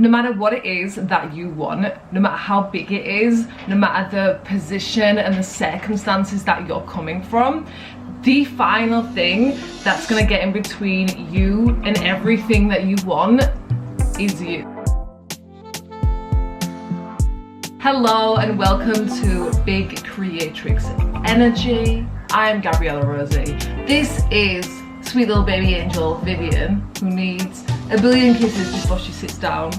No matter what it is that you want, no matter how big it is, no matter the position and the circumstances that you're coming from, the final thing that's gonna get in between you and everything that you want is you. Hello and welcome to Big Creatrix Energy. I'm Gabriella Rosie. This is sweet little baby angel Vivian, who needs a billion kisses before she sits down,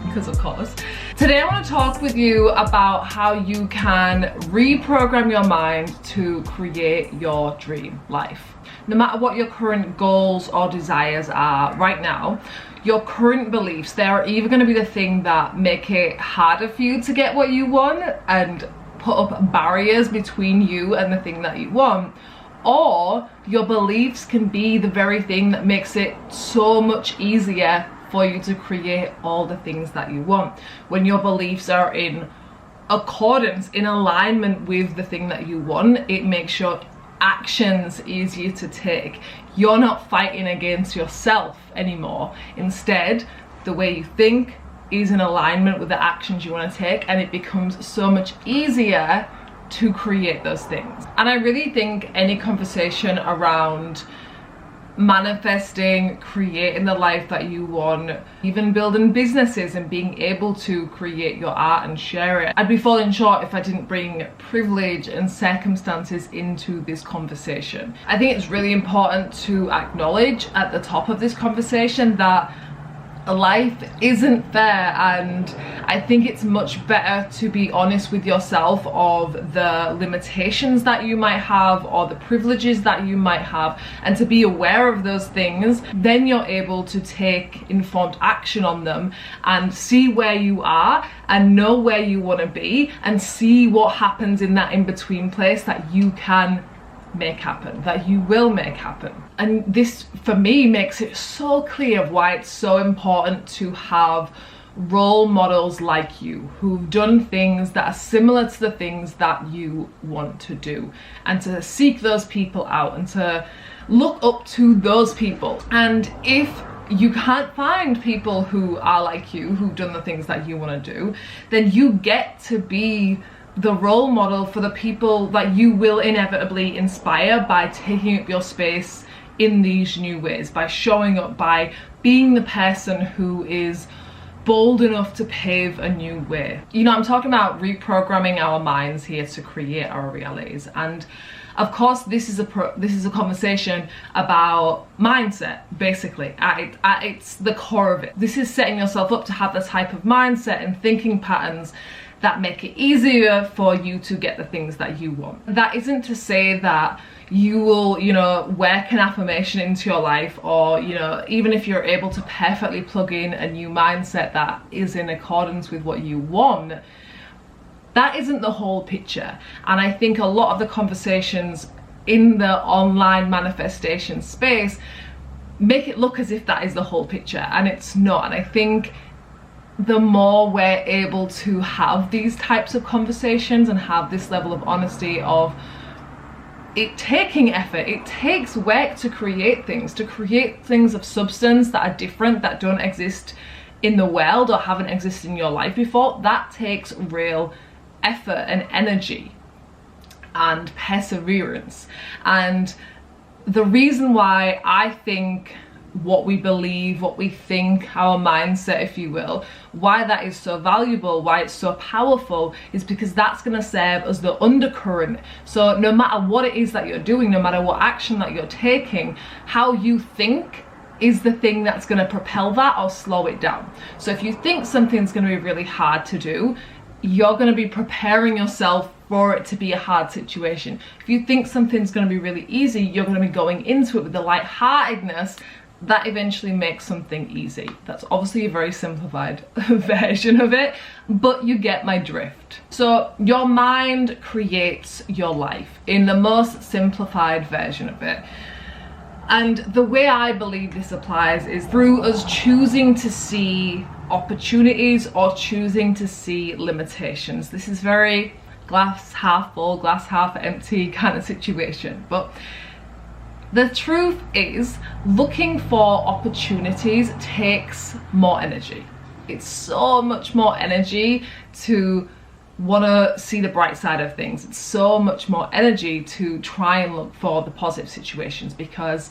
because of course. Today I want to talk with you about how you can reprogram your mind to create your dream life. No matter what your current goals or desires are right now, your current beliefs, they are either going to be the thing that make it harder for you to get what you want and put up barriers between you and the thing that you want, or your beliefs can be the very thing that makes it so much easier for you to create all the things that you want. When your beliefs are in accordance, in alignment with the thing that you want, it makes your actions easier to take. You're not fighting against yourself anymore. Instead, the way you think is in alignment with the actions you want to take, and it becomes so much easier to create those things. And I really think any conversation around manifesting, creating the life that you want, even building businesses and being able to create your art and share it, I'd be falling short if I didn't bring privilege and circumstances into this conversation. I think it's really important to acknowledge at the top of this conversation that life isn't fair, and I think it's much better to be honest with yourself of the limitations that you might have or the privileges that you might have, and to be aware of those things. Then you're able to take informed action on them and see where you are and know where you want to be, and see what happens in that in-between place that you can make happen, that you will make happen. And this for me makes it so clear of why it's so important to have role models like you who've done things that are similar to the things that you want to do, and to seek those people out and to look up to those people. And if you can't find people who are like you, who've done the things that you want to do, then you get to be the role model for the people that you will inevitably inspire by taking up your space in these new ways, by showing up, by being the person who is bold enough to pave a new way. You know, I'm talking about reprogramming our minds here to create our realities. And of course, this is a conversation about mindset, basically. It's the core of it. This is setting yourself up to have the type of mindset and thinking patterns that make it easier for you to get the things that you want. That isn't to say that you will, work an affirmation into your life, or, even if you're able to perfectly plug in a new mindset that is in accordance with what you want, that isn't the whole picture. And I think a lot of the conversations in the online manifestation space make it look as if that is the whole picture, and it's not. And I think the more we're able to have these types of conversations and have this level of honesty of it taking effort, it takes work to create things of substance that are different, that don't exist in the world or haven't existed in your life before. That takes real effort and energy and perseverance. And the reason why I think what we believe, what we think, our mindset, if you will, why that is so valuable, why it's so powerful, is because that's going to serve as the undercurrent. So no matter what it is that you're doing, no matter what action that you're taking, how you think is the thing that's going to propel that or slow it down. So if you think something's going to be really hard to do, you're going to be preparing yourself for it to be a hard situation. If you think something's going to be really easy, you're going to be going into it with the lightheartedness that eventually makes something easy. That's obviously a very simplified version of it, but you get my drift. So your mind creates your life in the most simplified version of it. And the way I believe this applies is through us choosing to see opportunities or choosing to see limitations. This is very glass half full, glass half empty kind of situation. But the truth is, looking for opportunities takes more energy. It's so much more energy to want to see the bright side of things. It's so much more energy to try and look for the positive situations, because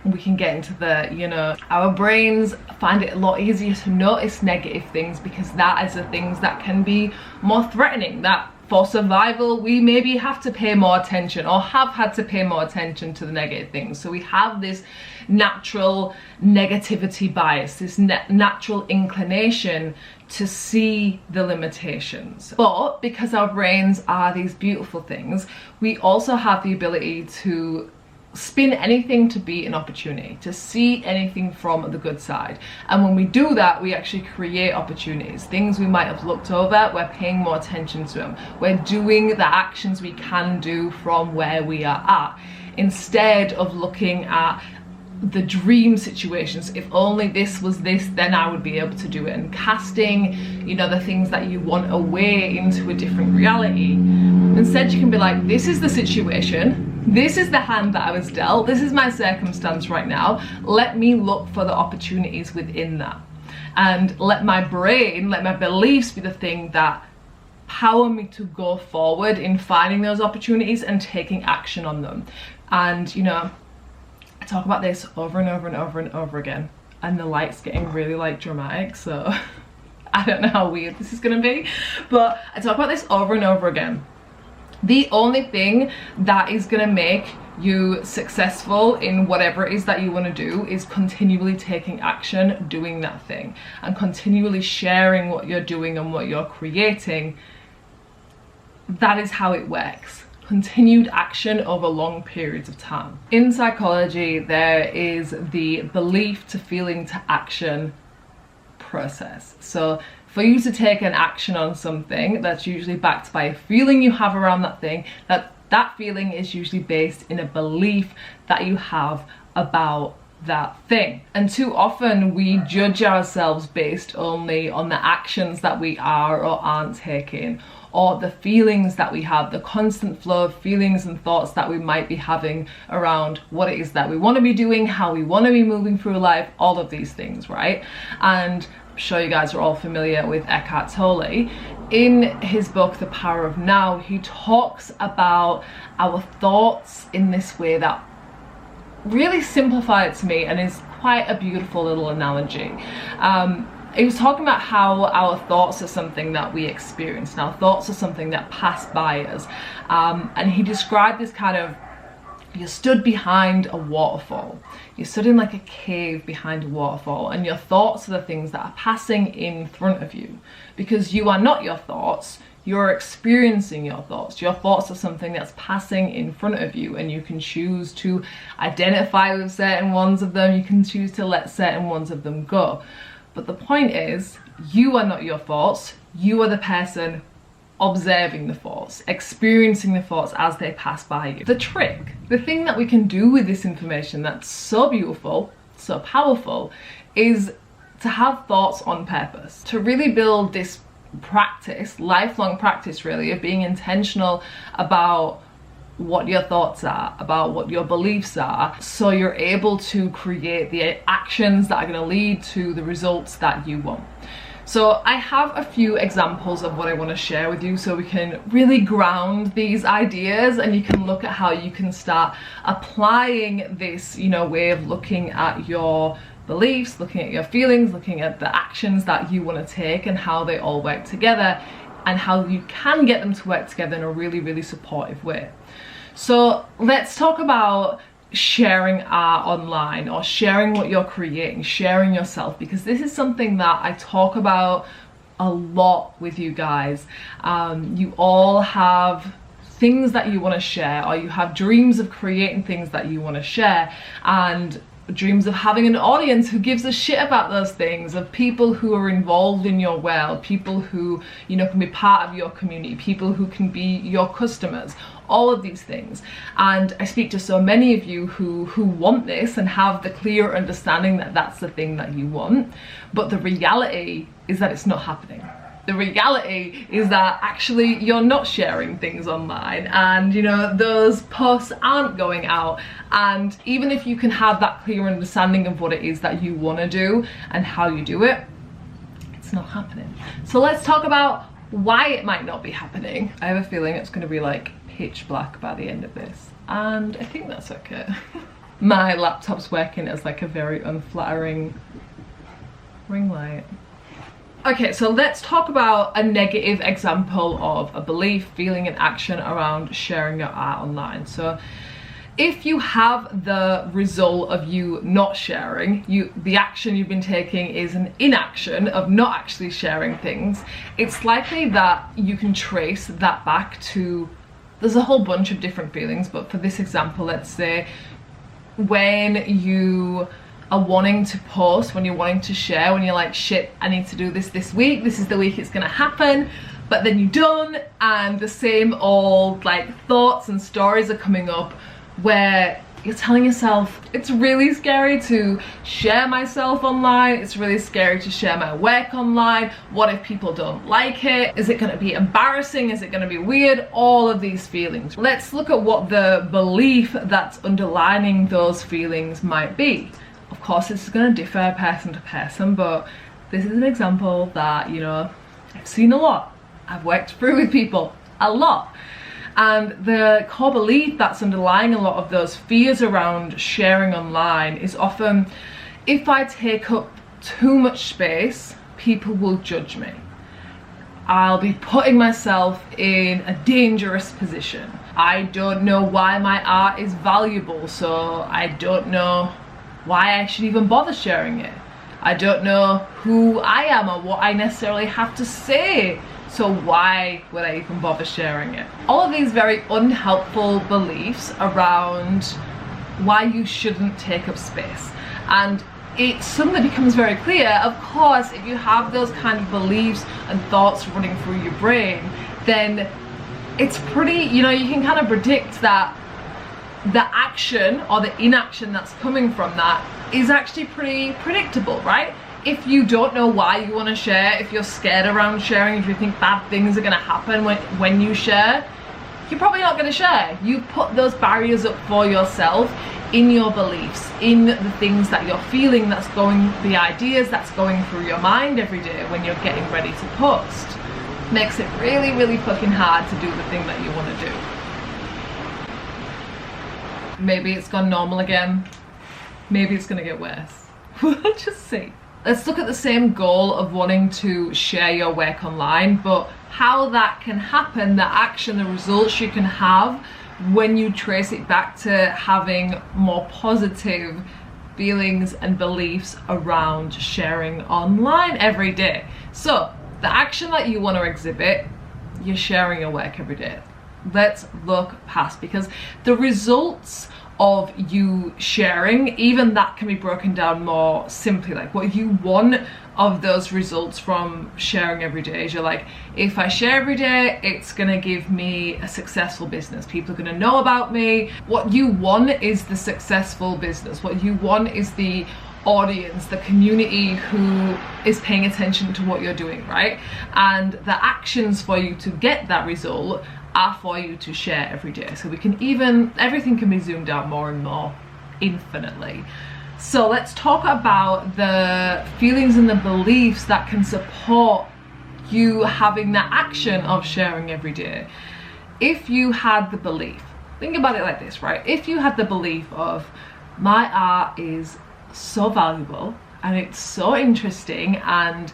we can get into the, you know, our brains find it a lot easier to notice negative things, because that is the things that can be more threatening, that for survival we maybe have to pay more attention, or have had to pay more attention to the negative things. So we have this natural negativity bias, this natural inclination to see the limitations. But because our brains are these beautiful things, we also have the ability to spin anything to be an opportunity, to see anything from the good side. And when we do that, we actually create opportunities. Things we might have looked over, we're paying more attention to them. We're doing the actions we can do from where we are at, instead of looking at the dream situations. If only this was this, then I would be able to do it, and casting, you know, the things that you want away into a different reality. Instead, you can be like, this is the situation, this is the hand that I was dealt, this is my circumstance right now, let me look for the opportunities within that, and let my brain, let my beliefs be the thing that power me to go forward in finding those opportunities and taking action on them. And, you know, I talk about this over and over and over and over again, and the light's getting really like dramatic, so I don't know how weird this is gonna be, but I talk about this over and over again. The only thing that is gonna make you successful in whatever it is that you want to do is continually taking action, doing that thing, and continually sharing what you're doing and what you're creating. That is how it works. Continued action over long periods of time. In psychology, there is the belief to feeling to action process. So for you to take an action on something, that's usually backed by a feeling you have around that thing, that feeling is usually based in a belief that you have about that thing. And too often we judge ourselves based only on the actions that we are or aren't taking, or the feelings that we have, the constant flow of feelings and thoughts that we might be having around what it is that we want to be doing, how we want to be moving through life, all of these things, right? And I'm sure you guys are all familiar with Eckhart Tolle. In his book, The Power of Now, he talks about our thoughts in this way that really simplified it to me and is quite a beautiful little analogy. He was talking about how our thoughts are something that we experience, and our thoughts are something that pass by us. And he described this kind of, you're stood behind a waterfall. You're stood in like a cave behind a waterfall, and your thoughts are the things that are passing in front of you, because you are not your thoughts. You're experiencing your thoughts. Your thoughts are something that's passing in front of you, and you can choose to identify with certain ones of them. You can choose to let certain ones of them go. But the point is, you are not your thoughts. You are the person observing the thoughts, experiencing the thoughts as they pass by you. The trick, the thing that we can do with this information that's so beautiful, so powerful, is to have thoughts on purpose, to really build this practice, lifelong practice really, of being intentional about what your thoughts are, about what your beliefs are, so you're able to create the actions that are going to lead to the results that you want. So I have a few examples of what I want to share with you, so we can really ground these ideas, and you can look at how you can start applying this, you know, way of looking at your beliefs, looking at your feelings, looking at the actions that you want to take, and how they all work together, and how you can get them to work together in a really, really supportive way. So let's talk about sharing art online, or sharing what you're creating, sharing yourself, because this is something that I talk about a lot with you guys. You all have things that you want to share, or you have dreams of creating things that you want to share, and dreams of having an audience who gives a shit about those things, of people who are involved in your world, people who, you know, can be part of your community, people who can be your customers, all of these things. And I speak to so many of you who want this and have the clear understanding that that's the thing that you want, but the reality is that it's not happening. The reality is that actually you're not sharing things online, and, you know, those posts aren't going out. And even if you can have that clear understanding of what it is that you want to do and how you do it, not happening. So let's talk about why it might not be happening. I have a feeling it's going to be like pitch black by the end of this, and I think that's okay. My laptop's working as like a very unflattering ring light. Okay, so let's talk about a negative example of a belief, feeling, and action around sharing your art online. So if you have the result of you not sharing, the action you've been taking is an inaction of not actually sharing things, it's likely that you can trace that back to, there's a whole bunch of different feelings, but for this example, let's say when you are wanting to post, when you're wanting to share, when you're like, shit, I need to do this week, this is the week it's gonna happen, but then you don't, and the same old like thoughts and stories are coming up where you're telling yourself, it's really scary to share myself online, it's really scary to share my work online, what if people don't like it, is it going to be embarrassing, is it going to be weird, all of these feelings. Let's look at what the belief that's underlining those feelings might be. Of course, this is going to differ person to person, but this is an example that, you know, I've seen a lot, I've worked through with people a lot. And the core belief that's underlying a lot of those fears around sharing online is often, if I take up too much space, people will judge me. I'll be putting myself in a dangerous position. I don't know why my art is valuable, so I don't know why I should even bother sharing it. I don't know who I am or what I necessarily have to say, so why would I even bother sharing it? All of these very unhelpful beliefs around why you shouldn't take up space. And it suddenly becomes very clear, of course, if you have those kind of beliefs and thoughts running through your brain, then it's pretty, you know, you can kind of predict that the action or the inaction that's coming from that is actually pretty predictable, right? If you don't know why you want to share, if you're scared around sharing, if you think bad things are going to happen when you share, you're probably not going to share. You put those barriers up for yourself in your beliefs, in the things that you're feeling, the ideas that's going through your mind every day when you're getting ready to post. Makes it really, really fucking hard to do the thing that you want to do. Maybe it's gone normal again. Maybe it's going to get worse. We'll just see. Let's look at the same goal of wanting to share your work online, but how that can happen, the action, the results you can have when you trace it back to having more positive feelings and beliefs around sharing online every day. So the action that you want to exhibit, you're sharing your work every day. Let's look past, because the results of you sharing, even that can be broken down more simply. Like what you want of those results from sharing every day is, you're like, if I share every day, it's gonna give me a successful business, people are gonna know about me. What you want is the successful business. What you want is the audience, the community who is paying attention to what you're doing, right? And the actions for you to get that result are for you to share every day. So everything can be zoomed out more and more infinitely. So let's talk about the feelings and the beliefs that can support you having that action of sharing every day. If you had the belief, think about it like this, right? If you had the belief of, my art is so valuable and it's so interesting and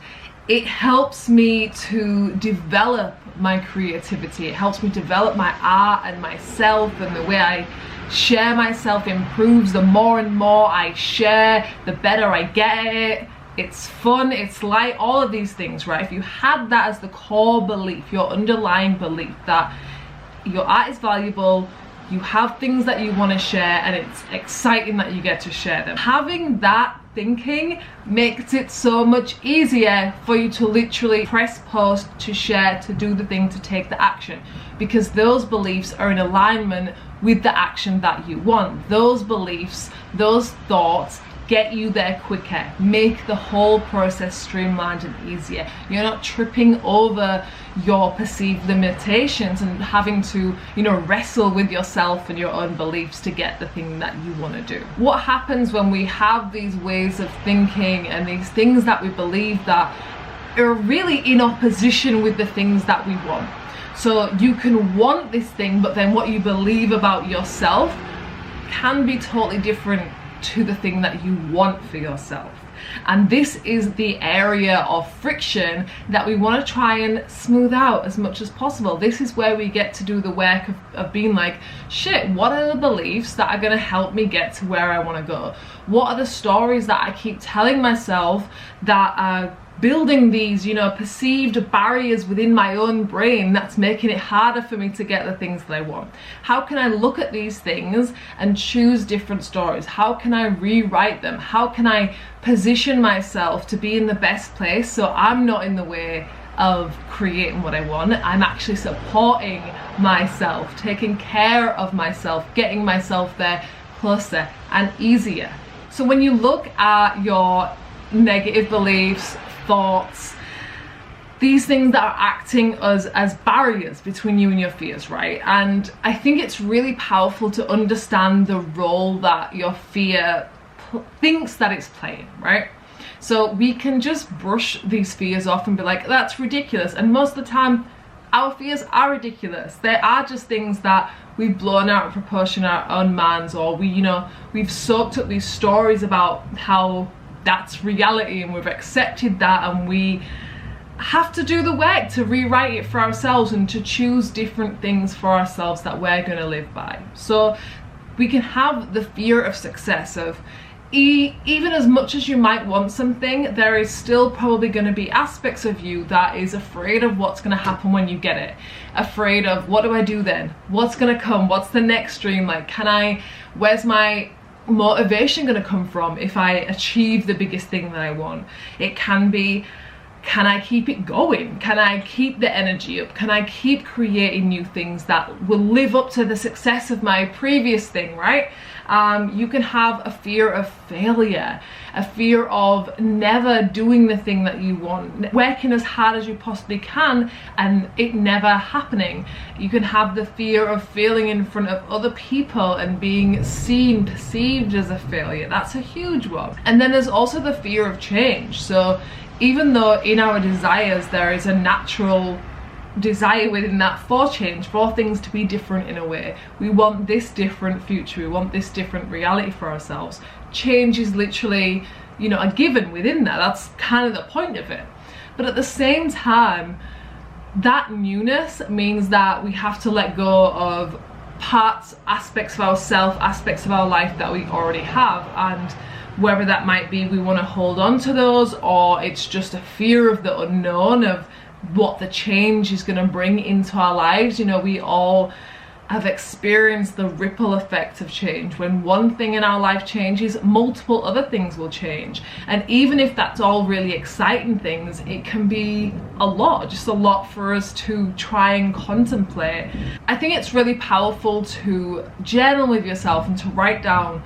it helps me to develop my creativity, it helps me develop my art and myself, and the way I share myself improves. The more and more I share, the better I get at it. It's fun, it's light, all of these things, right? If you had that as the core belief, your underlying belief that your art is valuable, you have things that you want to share, and it's exciting that you get to share them. Having that thinking makes it so much easier for you to literally press post, to share, to do the thing, to take the action, because those beliefs are in alignment with the action that you want. Those beliefs, those thoughts get you there quicker, make the whole process streamlined and easier. You're not tripping over your perceived limitations and having to, you know, wrestle with yourself and your own beliefs to get the thing that you want to do. What happens when we have these ways of thinking and these things that we believe that are really in opposition with the things that we want. So you can want this thing, but then what you believe about yourself can be totally different to the thing that you want for yourself. And this is the area of friction that we want to try and smooth out as much as possible. This is where we get to do the work of being like, shit, what are the beliefs that are going to help me get to where I want to go? What are the stories that I keep telling myself that are building these, you know, perceived barriers within my own brain that's making it harder for me to get the things that I want? How can I look at these things and choose different stories? How can I rewrite them? How can I position myself to be in the best place so I'm not in the way of creating what I want? I'm actually supporting myself, taking care of myself, getting myself there closer and easier. So when you look at your negative beliefs, thoughts, these things that are acting as barriers between you and your fears, right? And I think it's really powerful to understand the role that your fear thinks that it's playing, right? So we can just brush these fears off and be like, that's ridiculous. And most of the time, our fears are ridiculous. They are just things that we've blown out of proportion in our own minds, or we've soaked up these stories about how that's reality and we've accepted that, and we have to do the work to rewrite it for ourselves and to choose different things for ourselves that we're going to live by. So we can have the fear of success of even as much as you might want something, there is still probably going to be aspects of you that is afraid of what's going to happen when you get it, afraid of what do I do then, what's going to come, what's the next dream, like where's my motivation going to come from if I achieve the biggest thing that I want? It can be, can I keep it going? Can I keep the energy up? Can I keep creating new things that will live up to the success of my previous thing, right? You can have a fear of failure, a fear of never doing the thing that you want, working as hard as you possibly can and it never happening. You can have the fear of failing in front of other people and being perceived as a failure. That's a huge one. And then there's also the fear of change. So even though in our desires there is a natural desire within that for change, for things to be different in a way, we want this different future, we want this different reality for ourselves. Change is literally, you know, a given within that. That's kind of the point of it. But at the same time, that newness means that we have to let go of parts, aspects of ourselves, aspects of our life that we already have, and whether that might be we want to hold on to those, or it's just a fear of the unknown, of what the change is going to bring into our lives. You know, we all have experienced the ripple effect of change. When one thing in our life changes, multiple other things will change. And even if that's all really exciting things, it can be a lot for us to try and contemplate. I think it's really powerful to journal with yourself and to write down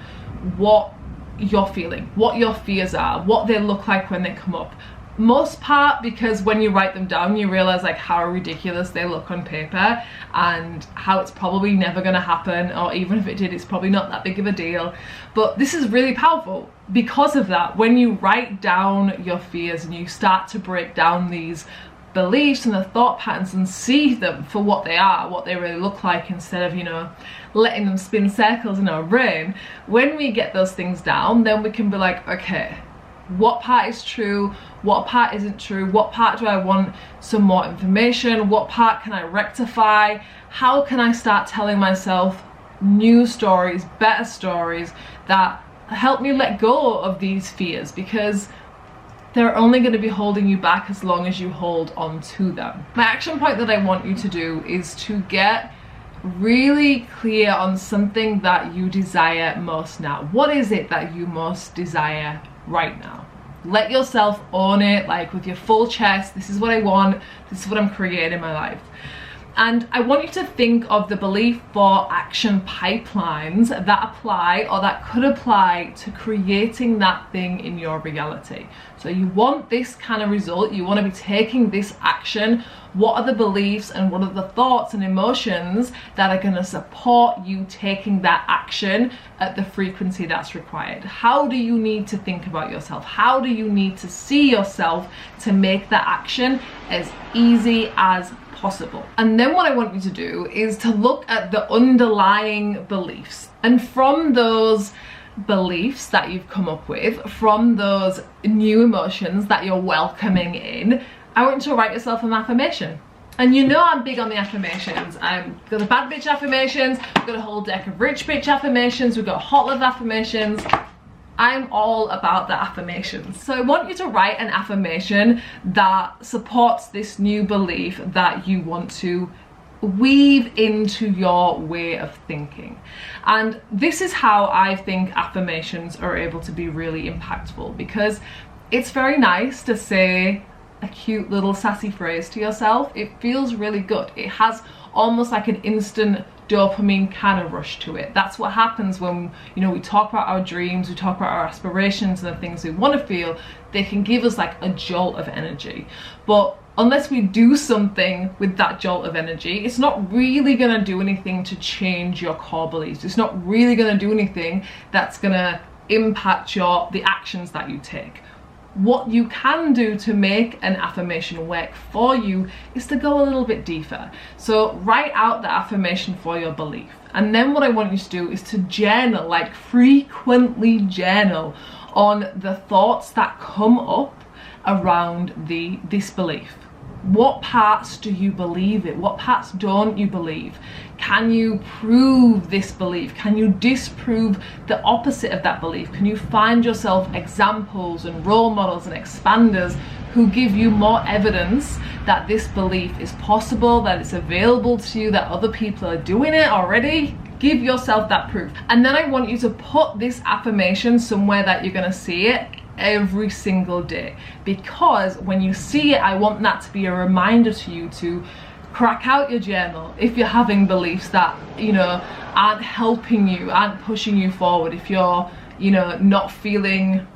what you're feeling, what your fears are, what they look like when they come up. Most part because when you write them down you realize like how ridiculous they look on paper and how it's probably never going to happen, or even if it did, it's probably not that big of a deal. But this is really powerful because of that. When you write down your fears and you start to break down these beliefs and the thought patterns and see them for what they are, what they really look like, instead of, you know, letting them spin circles in our brain, when we get those things down, then we can be like, okay, what part is true, what part isn't true, what part do I want some more information, what part can I rectify, how can I start telling myself new stories, better stories that help me let go of these fears, because they're only going to be holding you back as long as you hold on to them. My action point that I want you to do is to get really clear on something that you desire most now. What is it that you most desire right now? Let yourself own it, like with your full chest. This is what I want, this is what I'm creating in my life. And I want you to think of the belief for action pipelines that apply or that could apply to creating that thing in your reality. So you want this kind of result, you want to be taking this action. What are the beliefs and what are the thoughts and emotions that are going to support you taking that action at the frequency that's required? How do you need to think about yourself? How do you need to see yourself to make that action as easy as possible? And then what I want you to do is to look at the underlying beliefs, and from those beliefs that you've come up with, from those new emotions that you're welcoming in, I want you to write yourself an affirmation. And you know I'm big on the affirmations. I've got the bad bitch affirmations, we've got a whole deck of rich bitch affirmations, we've got hot love affirmations. I'm all about the affirmations. So I want you to write an affirmation that supports this new belief that you want to weave into your way of thinking. And this is how I think affirmations are able to be really impactful, because it's very nice to say a cute little sassy phrase to yourself. It feels really good. It has almost like an instant dopamine kind of rush to it. That's what happens when, you know, we talk about our dreams, we talk about our aspirations and the things we want to feel. They can give us like a jolt of energy, but unless we do something with that jolt of energy, it's not really going to do anything to change your core beliefs. It's not really going to do anything that's going to impact the actions that you take. What you can do to make an affirmation work for you is to go a little bit deeper. So write out the affirmation for your belief. And then what I want you to do is to journal, like frequently journal on the thoughts that come up around this belief. What parts do you believe it? What parts don't you believe? Can you prove this belief? Can you disprove the opposite of that belief? Can you find yourself examples and role models and expanders who give you more evidence that this belief is possible, that it's available to you, that other people are doing it already? Give yourself that proof. And then I want you to put this affirmation somewhere that you're going to see it every single day, because when you see it, I want that to be a reminder to you to crack out your journal if you're having beliefs that, you know, aren't helping you, aren't pushing you forward, if you're, you know, not feeling,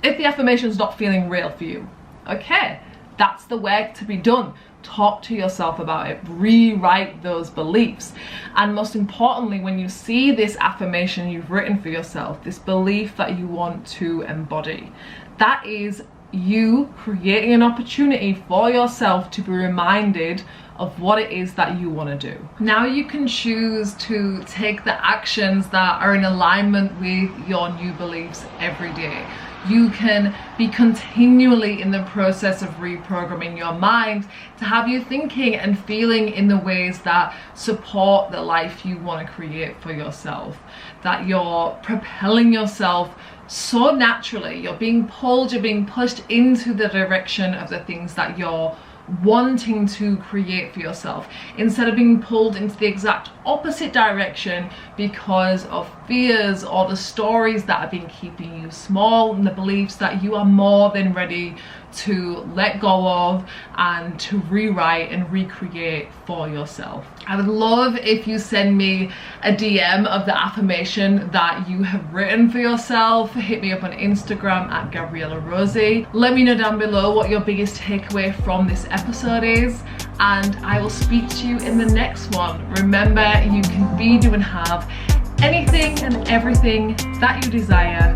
if the affirmation's not feeling real for you. Okay, that's the work to be done. Talk to yourself about it, rewrite those beliefs. And most importantly, when you see this affirmation you've written for yourself, this belief that you want to embody, that is you creating an opportunity for yourself to be reminded of what it is that you want to do. Now you can choose to take the actions that are in alignment with your new beliefs every day. You can be continually in the process of reprogramming your mind to have you thinking and feeling in the ways that support the life you want to create for yourself, that you're propelling yourself so naturally, you're being pulled, you're being pushed into the direction of the things that you're wanting to create for yourself, instead of being pulled into the exact opposite direction because of fears or the stories that have been keeping you small, and the beliefs that you are more than ready to let go of and to rewrite and recreate for yourself. I would love if you send me a DM of the affirmation that you have written for yourself. Hit me up on Instagram at Gabriella Rosie. Let me know down below what your biggest takeaway from this episode is, and I will speak to you in the next one. Remember, you can be, do, and have anything and everything that you desire